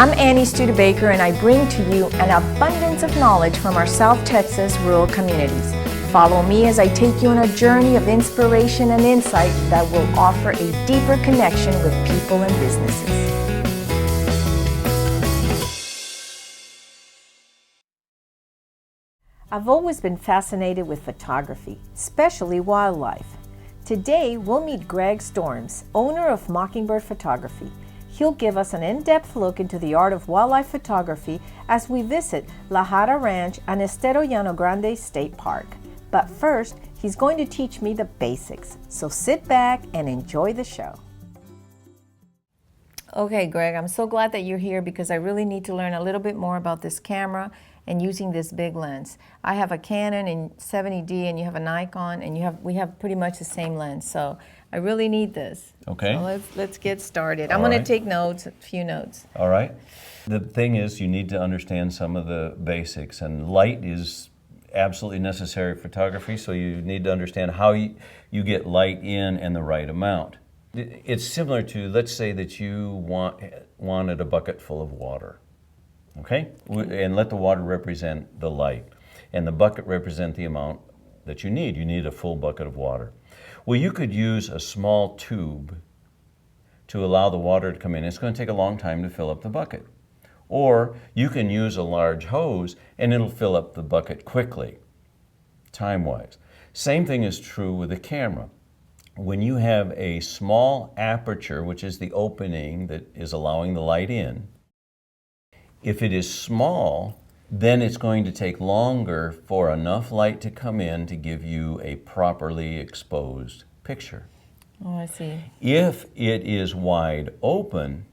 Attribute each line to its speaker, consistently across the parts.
Speaker 1: I'm Annie Studebaker, and I bring to you an abundance of knowledge from our South Texas rural communities. Follow me as I take you on a journey of inspiration and insight that will offer a deeper connection with people and businesses. I've always been fascinated with photography, especially wildlife. Today, we'll meet Greg Storms, owner of Mockingbird Photography. He'll give us an in-depth look into the art of wildlife photography as we visit La Jarra Ranch and Estero Llano Grande State Park. But first, he's going to teach me the basics. So sit back and enjoy the show. Okay, Greg, I'm so glad that you're here because I really need to learn a little bit more about this camera and using this big lens. I have a Canon in 70D and you have a Nikon, and we have pretty much the same lens. So I really need this.
Speaker 2: Okay.
Speaker 1: So let's get started. I'm going to take notes, a few notes.
Speaker 2: All right. The thing is, you need to understand some of the basics, and light is absolutely necessary for photography, so you need to understand how you get light in and the right amount. It's similar to, let's say that you wanted a bucket full of water, okay? And let the water represent the light, and the bucket represent the amount that you need. You need a full bucket of water. Well, you could use a small tube to allow the water to come in. It's going to take a long time to fill up the bucket. Or you can use a large hose and it'll fill up the bucket quickly, time-wise. Same thing is true with a camera. When you have a small aperture, which is the opening that is allowing the light in, if it is small, then it's going to take longer for enough light to come in to give you a properly exposed picture.
Speaker 1: Oh, I see.
Speaker 2: If it is wide open,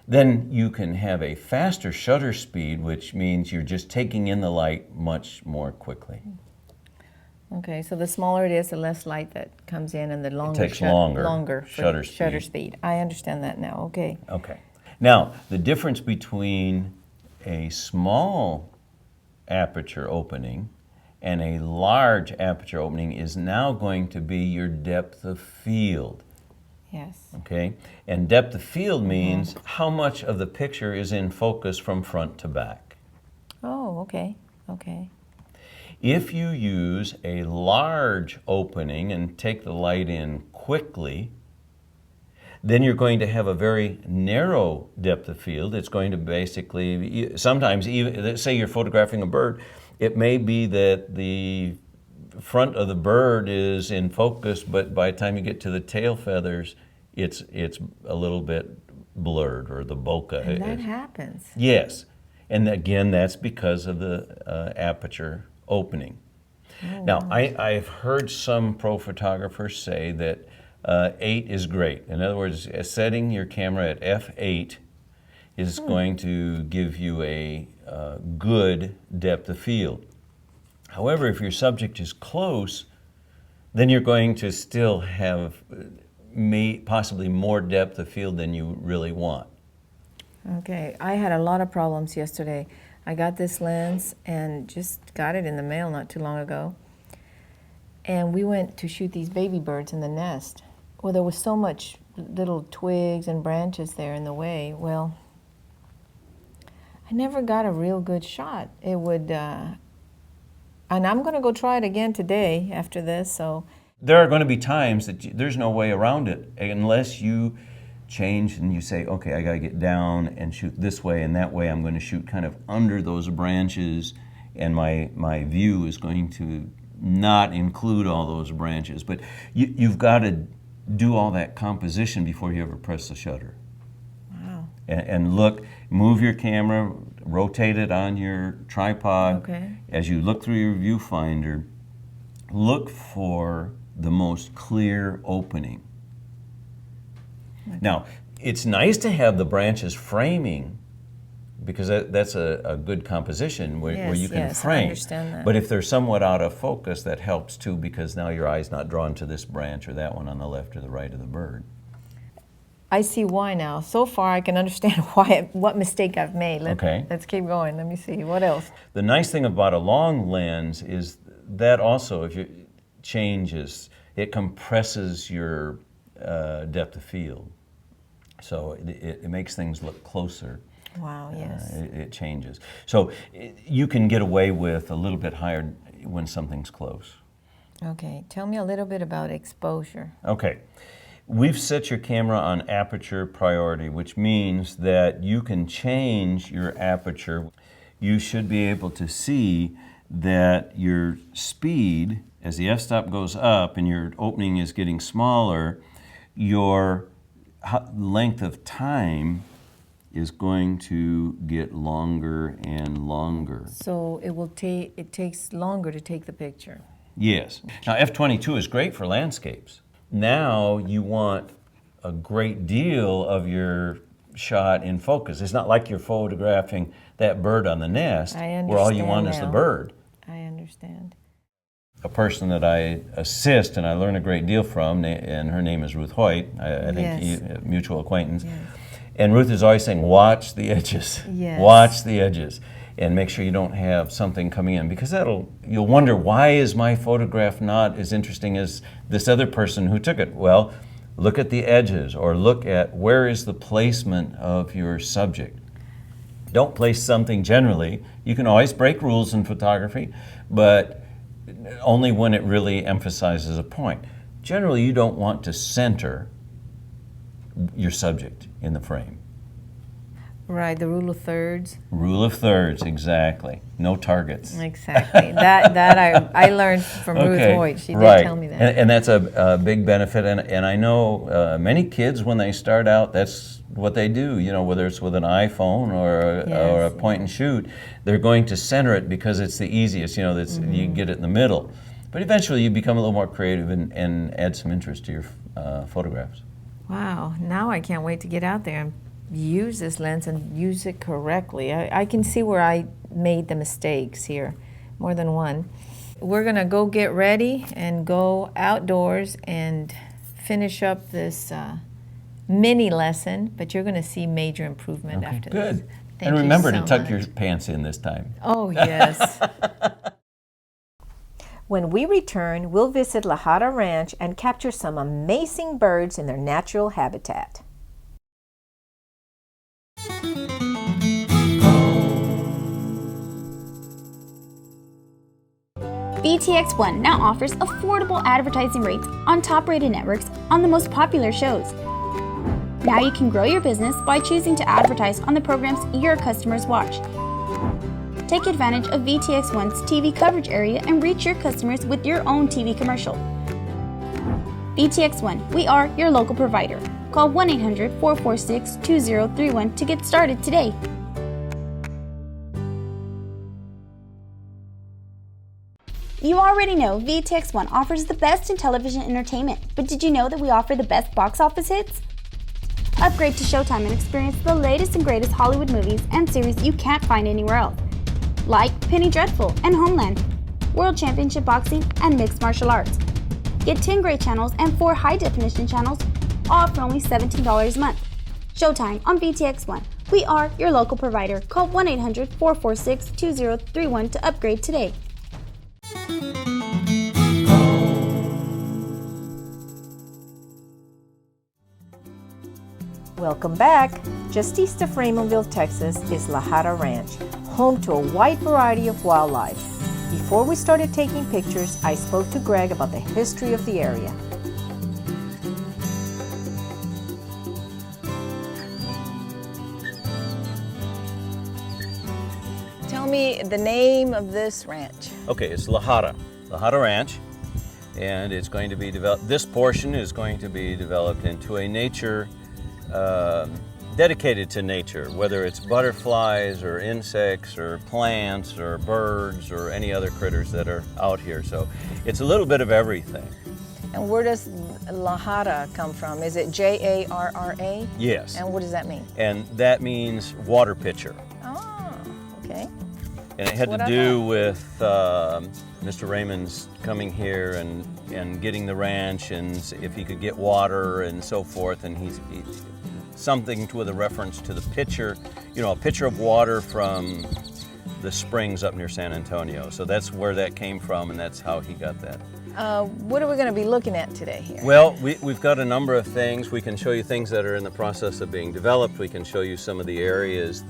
Speaker 2: then you can have a faster shutter speed, which means you're just taking in the light much more quickly.
Speaker 1: Okay, so the smaller it is, the less light that comes in, and the longer
Speaker 2: it takes longer
Speaker 1: shutter
Speaker 2: speed.
Speaker 1: speed. I understand that now. Okay.
Speaker 2: Okay. Now, the difference between a small aperture opening and a large aperture opening is now going to be your depth of field.
Speaker 1: Yes.
Speaker 2: Okay? And depth of field means how much of the picture is in focus from front to back.
Speaker 1: Oh, okay. Okay.
Speaker 2: If you use a large opening and take the light in quickly, then you're going to have a very narrow depth of field. It's going to basically, sometimes even, let's say you're photographing a bird, it may be that the front of the bird is in focus, but by the time you get to the tail feathers, it's a little bit blurred, or the bokeh.
Speaker 1: And that happens.
Speaker 2: Yes. And again, that's because of the aperture opening.
Speaker 1: Oh,
Speaker 2: now,
Speaker 1: wow.
Speaker 2: I've heard some pro photographers say that 8 is great. In other words, setting your camera at f8 is going to give you a good depth of field. However, if your subject is close, then you're going to still have possibly more depth of field than you really want.
Speaker 1: Okay, I had a lot of problems yesterday. I got this lens and just got it in the mail not too long ago. And we went to shoot these baby birds in the nest. Well, there was so much little twigs and branches there in the way. Well, I never got a real good shot. It would, and I'm going to go try it again today after this. So
Speaker 2: there are going to be times that there's no way around it unless you change and you say, okay, I got to get down and shoot this way, and that way I'm going to shoot kind of under those branches, and my view is going to not include all those branches. But you've got to do all that composition before you ever press the shutter.
Speaker 1: Wow.
Speaker 2: And look, move your camera, rotate it on your tripod.
Speaker 1: Okay.
Speaker 2: As you look through your viewfinder, look for the most clear opening. Okay. Now, it's nice to have the branches framing, because that's a good composition where you can frame.
Speaker 1: I understand that.
Speaker 2: But if they're somewhat out of focus, that helps too, because now your eye's not drawn to this branch or that one on the left or the right of the bird.
Speaker 1: I see why now. So far, I can understand what mistake I've made. Let's keep going. Let me see. What else?
Speaker 2: The nice thing about a long lens is that also, if you changes, it compresses your depth of field. So it makes things look closer.
Speaker 1: Wow, yes.
Speaker 2: It changes. So you can get away with a little bit higher when something's close.
Speaker 1: Okay, tell me a little bit about exposure.
Speaker 2: Okay. We've set your camera on aperture priority, which means that you can change your aperture. You should be able to see that your speed, as the f-stop goes up and your opening is getting smaller, your length of time is going to get longer and longer.
Speaker 1: So it takes longer to take the picture.
Speaker 2: Yes. Now f/22 is great for landscapes. Now you want a great deal of your shot in focus. It's not like you're photographing that bird on the nest where all you want is the bird.
Speaker 1: I understand.
Speaker 2: A person that I assist and I learn a great deal from, and her name is Ruth Hoyt, I think mutual acquaintance.
Speaker 1: Yes.
Speaker 2: And Ruth is always saying, watch the edges,
Speaker 1: Yes.
Speaker 2: watch the edges, and make sure you don't have something coming in, because you'll wonder, why is my photograph not as interesting as this other person who took it? Well, look at the edges, or look at where is the placement of your subject. Don't place something generally. You can always break rules in photography, but only when it really emphasizes a point. Generally, you don't want to center your subject in the frame.
Speaker 1: Right, the rule of thirds.
Speaker 2: Rule of thirds, exactly. No targets.
Speaker 1: Exactly. that I learned from Ruth Hoyt. She did tell me that.
Speaker 2: And that's a big benefit. And I know many kids, when they start out, that's what they do. You know, whether it's with an iPhone or a point and shoot, they're going to center it because it's the easiest. You know, you get it in the middle. But eventually, you become a little more creative and add some interest to your photographs.
Speaker 1: Wow, now I can't wait to get out there and use this lens and use it correctly. I can see where I made the mistakes here, more than one. We're gonna go get ready and go outdoors and finish up this mini lesson, but you're gonna see major improvement after this.
Speaker 2: Good.
Speaker 1: Thank
Speaker 2: And
Speaker 1: you
Speaker 2: remember
Speaker 1: so
Speaker 2: to tuck
Speaker 1: much.
Speaker 2: your pants in this time.
Speaker 1: Oh, yes.
Speaker 3: When we return, we'll visit La Jarra Ranch and capture some amazing birds in their natural habitat.
Speaker 4: VTX1 now offers affordable advertising rates on top-rated networks on the most popular shows. Now you can grow your business by choosing to advertise on the programs your customers watch. Take advantage of VTX1's TV coverage area and reach your customers with your own TV commercial. VTX1, we are your local provider. Call 1-800-446-2031 to get started today. You already know VTX1 offers the best in television entertainment, but did you know that we offer the best box office hits? Upgrade to Showtime and experience the latest and greatest Hollywood movies and series you can't find anywhere else, like Penny Dreadful and Homeland, World Championship Boxing, and Mixed Martial Arts. Get 10 great channels and 4 high-definition channels, all for only $17 a month. Showtime on VTX1. We are your local provider. Call 1-800-446-2031 to upgrade today.
Speaker 3: Welcome back. Just east of Raymondville, Texas is La Jarra Ranch, home to a wide variety of wildlife. Before we started taking pictures, I spoke to Greg about the history of the area.
Speaker 1: Tell me the name of this ranch.
Speaker 2: Okay, it's La Jarra Ranch, and it's going to be developed. This portion is going to be developed into a nature dedicated to nature, whether it's butterflies or insects or plants or birds or any other critters that are out here. So it's a little bit of everything.
Speaker 1: And where does La Jarra come from? Is it Jarra?
Speaker 2: Yes.
Speaker 1: And what does that mean?
Speaker 2: And that means water pitcher.
Speaker 1: Oh, okay.
Speaker 2: And it had to do with Mr. Raymond's coming here and getting the ranch, and if he could get water and so forth, and he's something with a reference to the pitcher, a pitcher of water from the springs up near San Antonio. So that's where that came from, and that's how he got that.
Speaker 1: What are we going to be looking at today here?
Speaker 2: Well, we've got a number of things. We can show you things that are in the process of being developed. We can show you some of the areas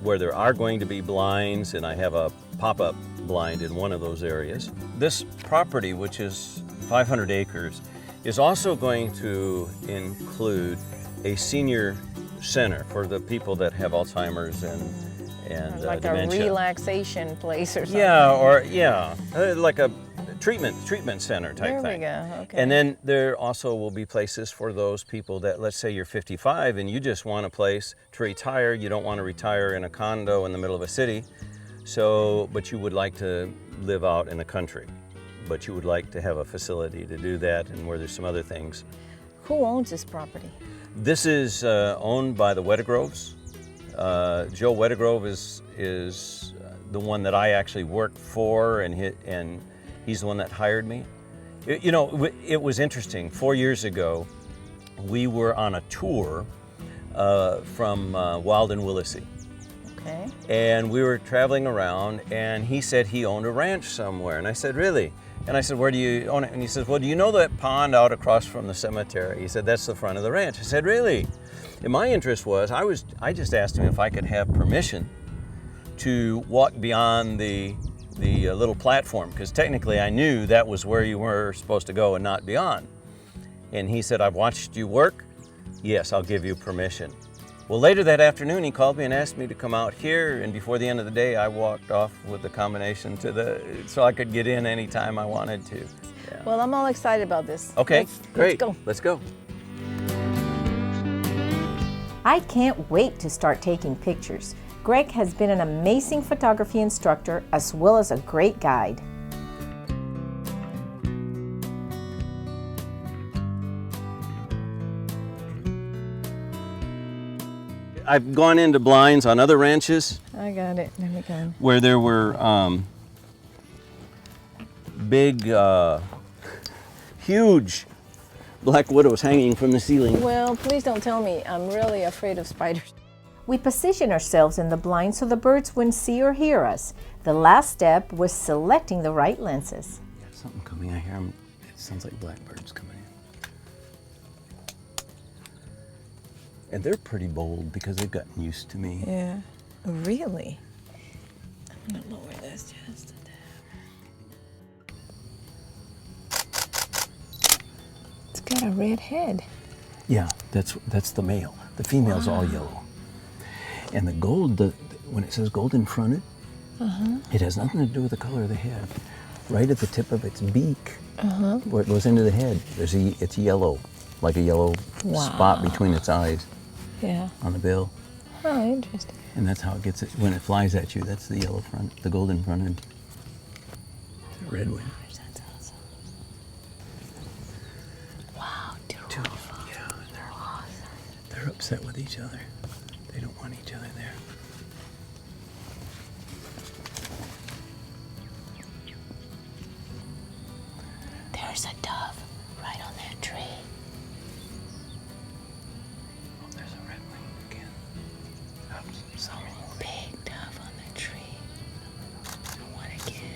Speaker 2: where there are going to be blinds, and I have a pop-up blind in one of those areas. This property, which is 500 acres, is also going to include a senior center for the people that have Alzheimer's and
Speaker 1: like
Speaker 2: dementia.
Speaker 1: a relaxation place or something.
Speaker 2: Yeah, like a treatment center type thing.
Speaker 1: There we go, okay.
Speaker 2: And then there also will be places for those people that, let's say you're 55 and you just want a place to retire. You don't want to retire in a condo in the middle of a city, but you would like to live out in the country, but you would like to have a facility to do that, and where there's some other things.
Speaker 1: Who owns this property?
Speaker 2: This is owned by the Weddegroves. Joe Weddegrove is the one that I actually work for, and he's the one that hired me. It was interesting. 4 years ago, we were on a tour from Wilden-Willacy.
Speaker 1: Okay.
Speaker 2: And we were traveling around, and he said he owned a ranch somewhere. And I said, really? And I said, where do you own it? And he says, well, do you know that pond out across from the cemetery? He said, that's the front of the ranch. I said, really? And my interest was, I just asked him if I could have permission to walk beyond the little platform, because technically I knew that was where you were supposed to go and not beyond. And he said, I've watched you work. Yes, I'll give you permission. Well, later that afternoon, he called me and asked me to come out here, and before the end of the day, I walked off with the combination so I could get in anytime I wanted to. Yeah.
Speaker 1: Well, I'm all excited about this.
Speaker 2: Okay, great.
Speaker 1: Let's go.
Speaker 2: Let's go.
Speaker 3: I can't wait to start taking pictures. Greg has been an amazing photography instructor as well as a great guide.
Speaker 2: I've gone into blinds on other ranches
Speaker 1: I got it. Let me go.
Speaker 2: where there were big, huge black widows hanging from the ceiling.
Speaker 1: Well, please don't tell me. I'm really afraid of spiders.
Speaker 3: We position ourselves in the blind so the birds wouldn't see or hear us. The last step was selecting the right lenses.
Speaker 2: Something coming. I hear them. It sounds like blackbirds coming in. And they're pretty bold because they've gotten used to me.
Speaker 1: Yeah. Really? I'm gonna lower this just a tad. It's got a red head.
Speaker 2: Yeah, that's the male. The female's all yellow. And the gold, when it says golden fronted, it has nothing to do with the color of the head. Right at the tip of its beak, where it goes into the head, it's yellow, like a yellow spot between its eyes.
Speaker 1: Yeah.
Speaker 2: On the bill.
Speaker 1: Oh, interesting.
Speaker 2: And that's how it gets it when it flies at you. That's the yellow front, the golden fronted. Red wing.
Speaker 1: That's awesome. Wow, beautiful.
Speaker 2: Yeah, they're upset with each other. They don't want each other there.
Speaker 1: There's a dove right on that tree.
Speaker 2: Oh, there's a red wing again.
Speaker 1: Big dove on the tree. I want to get it.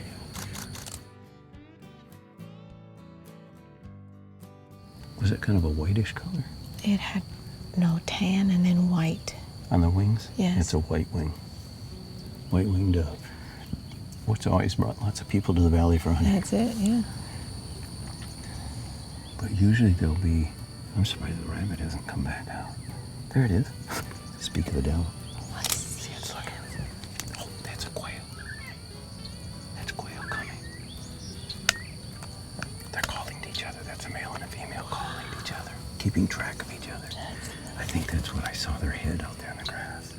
Speaker 2: Was it kind of a whitish color?
Speaker 1: It had no tan and then white.
Speaker 2: On the wings?
Speaker 1: Yes.
Speaker 2: It's a white wing. White winged dove. Which always brought lots of people to the valley for hunting.
Speaker 1: That's it, yeah.
Speaker 2: But usually there'll be, I'm surprised the rabbit hasn't come back out. There it is. Speak of the devil.
Speaker 1: Let's see.
Speaker 2: It's like, oh, that's a quail. That's quail coming. They're calling to each other. That's a male and a female calling to each other. Keeping track of each other. I think that's what I saw, their head out there in the grass.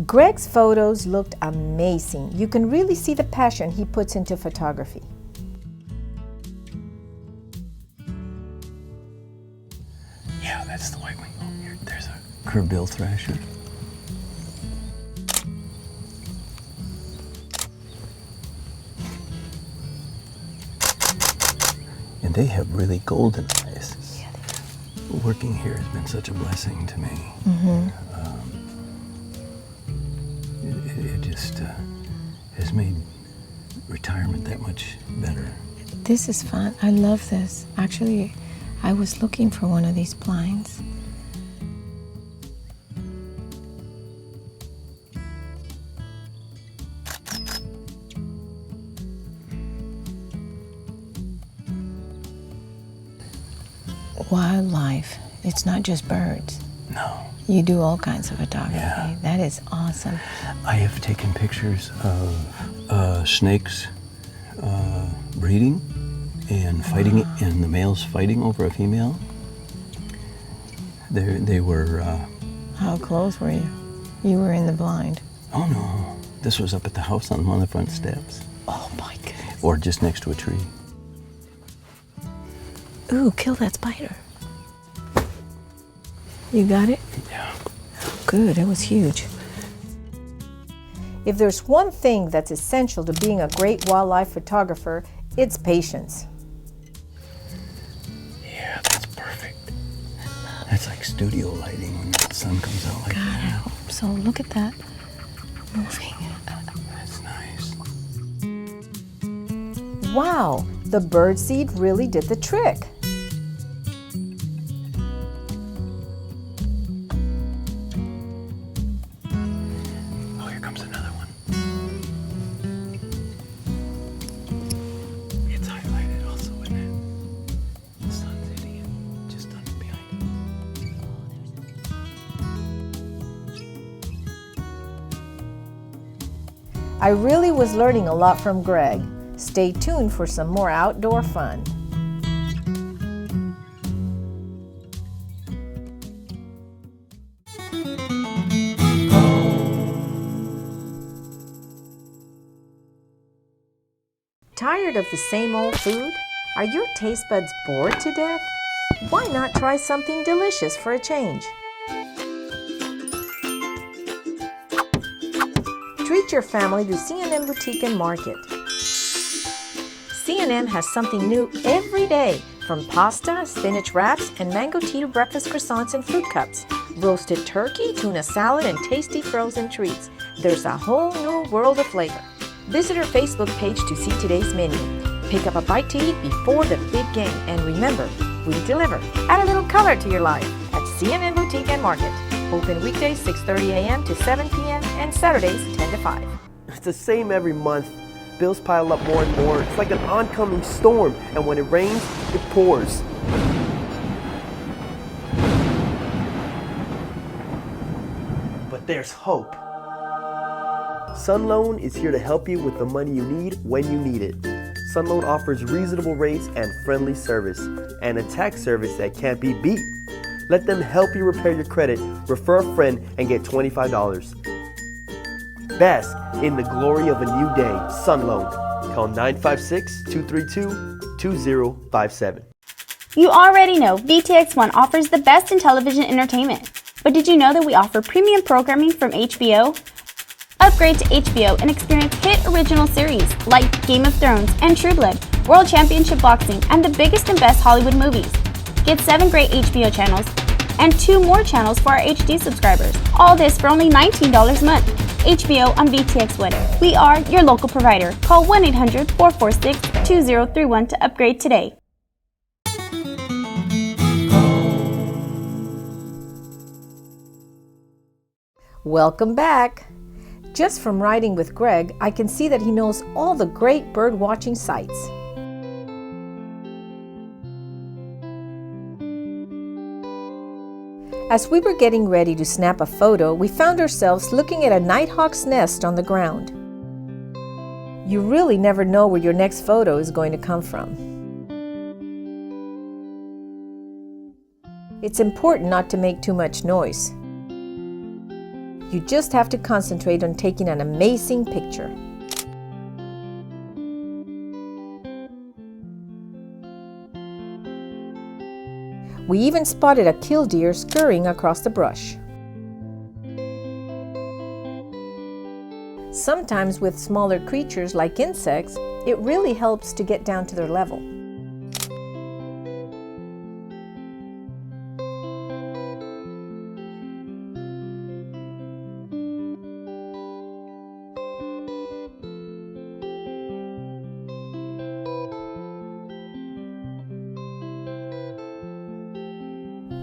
Speaker 3: Greg's photos looked amazing. You can really see the passion he puts into photography.
Speaker 2: Yeah, that's the white wing. Oh, there's a curve-bill thrasher. And
Speaker 5: And they have really golden eyes. Working here has been such a blessing to me. It just has made retirement that much better.
Speaker 1: This is fun. I love this. Actually, I was looking for one of these blinds. Wildlife. It's not just birds.
Speaker 5: No.
Speaker 1: You do all kinds of photography.
Speaker 5: Yeah.
Speaker 1: That is awesome.
Speaker 5: I have taken pictures of snakes breeding and fighting, and the males fighting over a female. They were...
Speaker 1: How close were you? You were in the blind.
Speaker 5: Oh no, this was up at the house on one of the front steps.
Speaker 1: Oh my goodness.
Speaker 5: Or just next to a tree.
Speaker 1: Ooh, kill that spider. You got it?
Speaker 5: Yeah.
Speaker 1: Good, it was huge.
Speaker 3: If there's one thing that's essential to being a great wildlife photographer, it's patience.
Speaker 5: Yeah, that's perfect. That's like studio lighting when the sun comes out like
Speaker 1: God, I
Speaker 5: that.
Speaker 1: hope so. Look at that. Moving.
Speaker 5: That's nice.
Speaker 3: Wow, the birdseed really did the trick.
Speaker 5: Oh, here comes another one. It's highlighted also, isn't it? The sun's hitting it just under behind it.
Speaker 3: I really was learning a lot from Greg. Stay tuned for some more outdoor fun. Tired of the same old food? Are your taste buds bored to death? Why not try something delicious for a change? Treat your family to C&M Boutique and Market. C&M has something new every day, from pasta, spinach wraps, and mango Tito breakfast croissants and fruit cups. Roasted turkey, tuna salad, and tasty frozen treats. There's a whole new world of flavor. Visit our Facebook page to see today's menu. Pick up a bite to eat before the big game. And remember, we deliver. Add a little color to your life at C&M Boutique and Market. Open weekdays 6:30 a.m. to 7 p.m. and Saturdays 10 to 5.
Speaker 6: It's the same every month. Bills pile up more and more. It's like an oncoming storm, and when it rains, it pours. But there's hope. Sunloan is here to help you with the money you need when you need it. Sunloan offers reasonable rates and friendly service, and a tax service that can't be beat. Let them help you repair your credit, refer a friend, and get $25. Bask in the glory of a new day. Sunloan. Call 956-232-2057.
Speaker 4: You already know VTX1 offers the best in television entertainment. But did you know that we offer premium programming from HBO? Upgrade to HBO and experience hit original series like Game of Thrones and True Blood, World Championship Boxing, and the biggest and best Hollywood movies. Get 7 great HBO channels and 2 more channels for our HD subscribers. All this for only $19 a month. HBO on VTX1. We are your local provider. Call 1-800-446-2031 to upgrade today.
Speaker 3: Welcome back. Just from riding with Greg, I can see that he knows all the great bird watching sites. As we were getting ready to snap a photo, we found ourselves looking at a nighthawk's nest on the ground. You really never know where your next photo is going to come from. It's important not to make too much noise. You just have to concentrate on taking an amazing picture. We even spotted a killdeer scurrying across the brush. Sometimes with smaller creatures like insects, it really helps to get down to their level.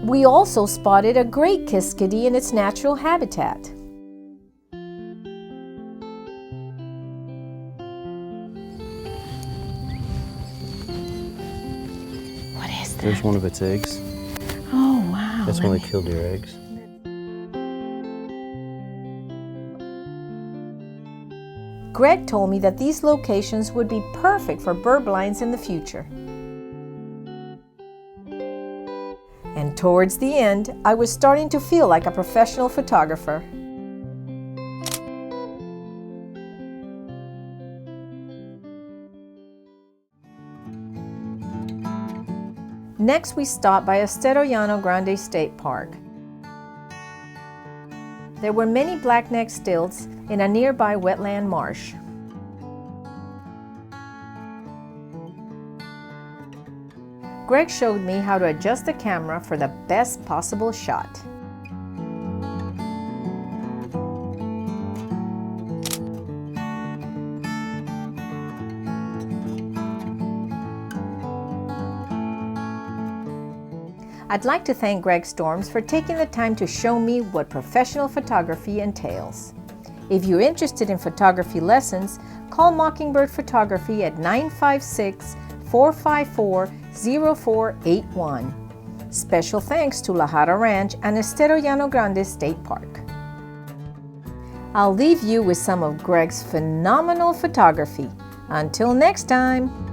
Speaker 3: We also spotted a great kiskadee in its natural habitat.
Speaker 1: What is that?
Speaker 5: There's one of its eggs.
Speaker 1: Oh, wow.
Speaker 5: That's when they killed their eggs.
Speaker 3: Greg told me that these locations would be perfect for bird blinds in the future. And towards the end, I was starting to feel like a professional photographer. Next, we stopped by Estero Llano Grande State Park. There were many blackneck stilts in a nearby wetland marsh. Greg showed me how to adjust the camera for the best possible shot. I'd like to thank Greg Storms for taking the time to show me what professional photography entails. If you're interested in photography lessons, call Mockingbird Photography at 956-454-0481. Special thanks to Jarra Ranch and Estero Llano Grande State Park. I'll leave you with some of Greg's phenomenal photography. Until next time.